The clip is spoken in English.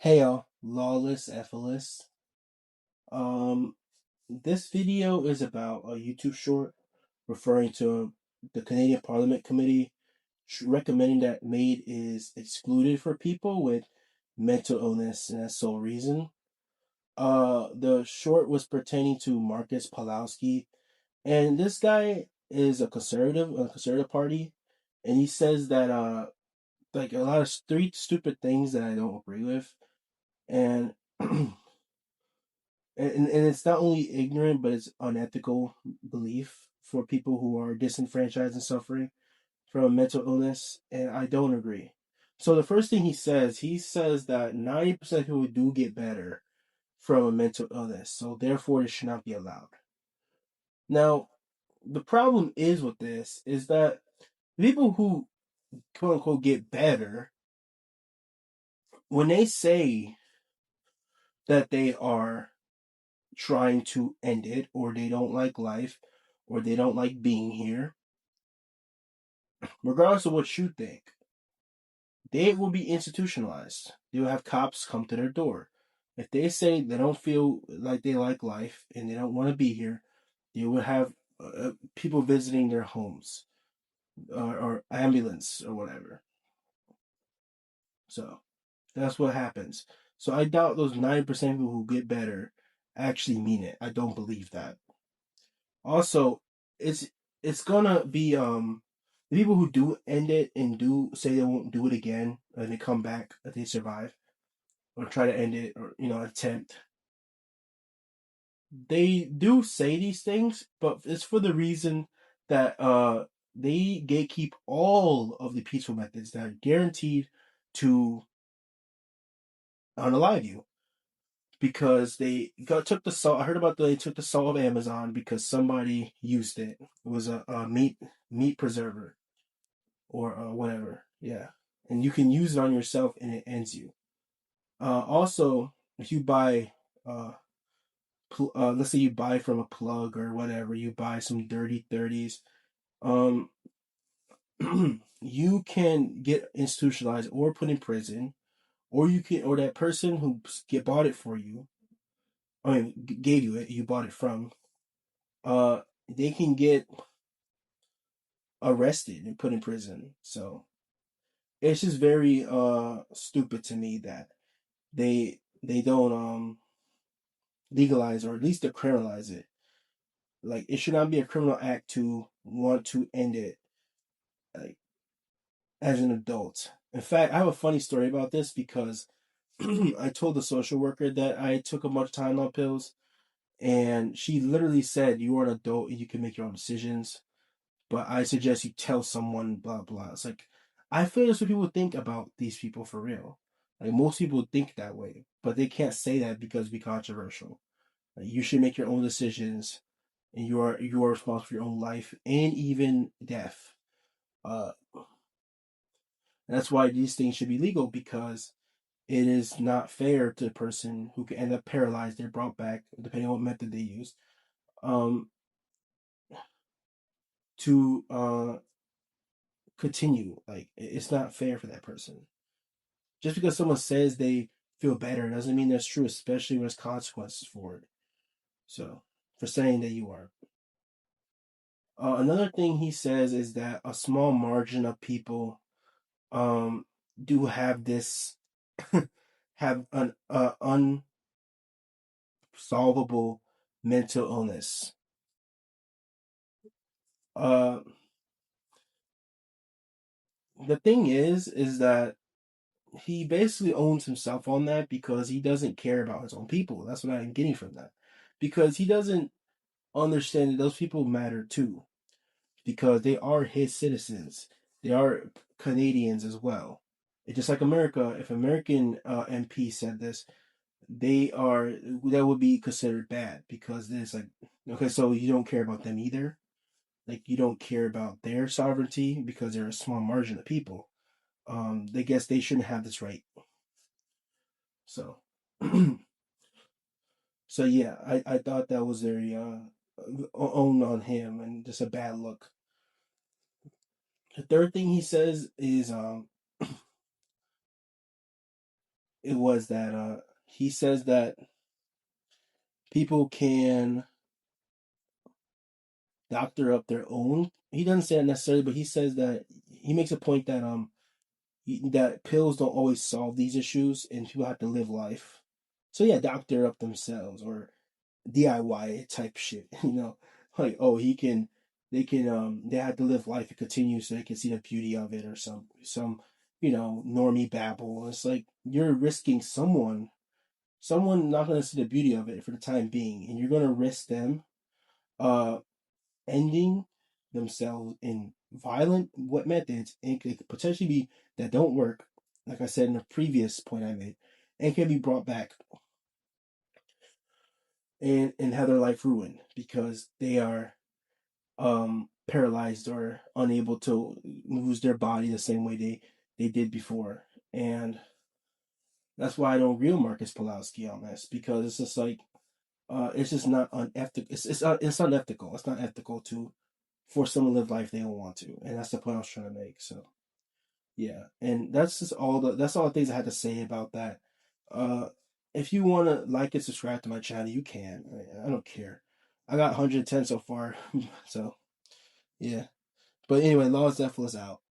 Hey y'all, Lawless Ephelis. Um, this video is about a YouTube short referring to the Canadian Parliament Committee recommending that M.A.I.D is excluded for people with mental illness and that's sole reason. The short was pertaining to Marcus Powlowski, and this guy is a conservative party, and he says that like a lot of street stupid things that I don't agree with, and and it's not only ignorant, but it's unethical belief for people who are disenfranchised and suffering from a mental illness, and I don't agree. So the first thing he says that 90% of people do get better from a mental illness, so therefore it should not be allowed. Now, the problem is with this is that people who quote unquote get better, when they say that they are trying to end it, or they don't like life, or they don't like being here, regardless of what you think, they will be institutionalized. They will have cops come to their door. If they say they don't feel like they like life and they don't want to be here, they will have people visiting their homes, or ambulance or whatever. So that's what happens. So I doubt those 90% of people who get better actually mean it. I don't believe that. Also, it's it's gonna be the people who do end it and do say they won't do it again and they come back if they survive or try to end it, or attempt. They do say these things, but it's for the reason that they gatekeep all of the peaceful methods that are guaranteed to unalive you, because took the salt. I heard about they took the salt of Amazon because somebody used it. It was a meat preserver, or whatever. Yeah, and you can use it on yourself, and it ends you. Also, if you buy, let's say you buy from a plug or whatever, you buy some dirty thirties. Um, you can get institutionalized or put in prison, or that person who bought it for you. I mean, gave you it. You bought it from. They can get arrested and put in prison. So it's just very stupid to me that they don't legalize, or at least decriminalize it. Like, it should not be a criminal act to want to end it, like, as an adult. In fact, I have a funny story about this because I told the social worker that I took a bunch of Tylenol pills, and she literally said, "You are an adult and you can make your own decisions, but I suggest you tell someone." Blah blah. It's like, I feel that's what people think about these people for real. Like, most people think that way, but they can't say that because it'd be controversial. Like, you should make your own decisions, and you are responsible for your own life and even death. Uh, that's why these things should be legal, because it is not fair to the person who can end up paralyzed. They're brought back depending on what method they use. Um, to continue, like, it's not fair for that person. Just because someone says they feel better doesn't mean that's true, especially when there's consequences for it. So, for saying that you are. Another thing he says is that a small margin of people um do have this have an unsolvable mental illness. Uh, the thing is that he basically owns himself on that because he doesn't care about his own people. That's what I'm getting from that. Because he doesn't understand that those people matter too, because they are his citizens. They are Canadians as well. It's just like America. If American MP said this, that would be considered bad, because it's like, okay, so you don't care about them either. Like, you don't care about their sovereignty because they're a small margin of people. They guess they shouldn't have this right. So, so yeah, I thought that was very own on him and just a bad look. The third thing he says is it was that he says that people can doctor up their own. He doesn't say that necessarily, but he says that he makes a point that that pills don't always solve these issues, and people have to live life. So yeah, doctor up themselves or DIY type shit. Like oh they had to live life and continue so they can see the beauty of it or some normie babble. It's like you're risking someone not going to see the beauty of it for the time being, and you're going to risk them uh ending themselves in violent what methods and could potentially be that don't work, like I said in the previous point I made, and can be brought back and have their life ruined because they are paralyzed or unable to use their body the same way they did before. And that's why I don't agree with Marcus Powlowski on this, because it's just like it's just not unethical. It's unethical. It's not ethical to force someone to live life they don't want to, and that's the point I was trying to make. So yeah, and that's all the things I had to say about that. Uh, if you want to like and subscribe to my channel, you can. I don't care. I got 110 so far, so yeah. But anyway, Laws Death was out.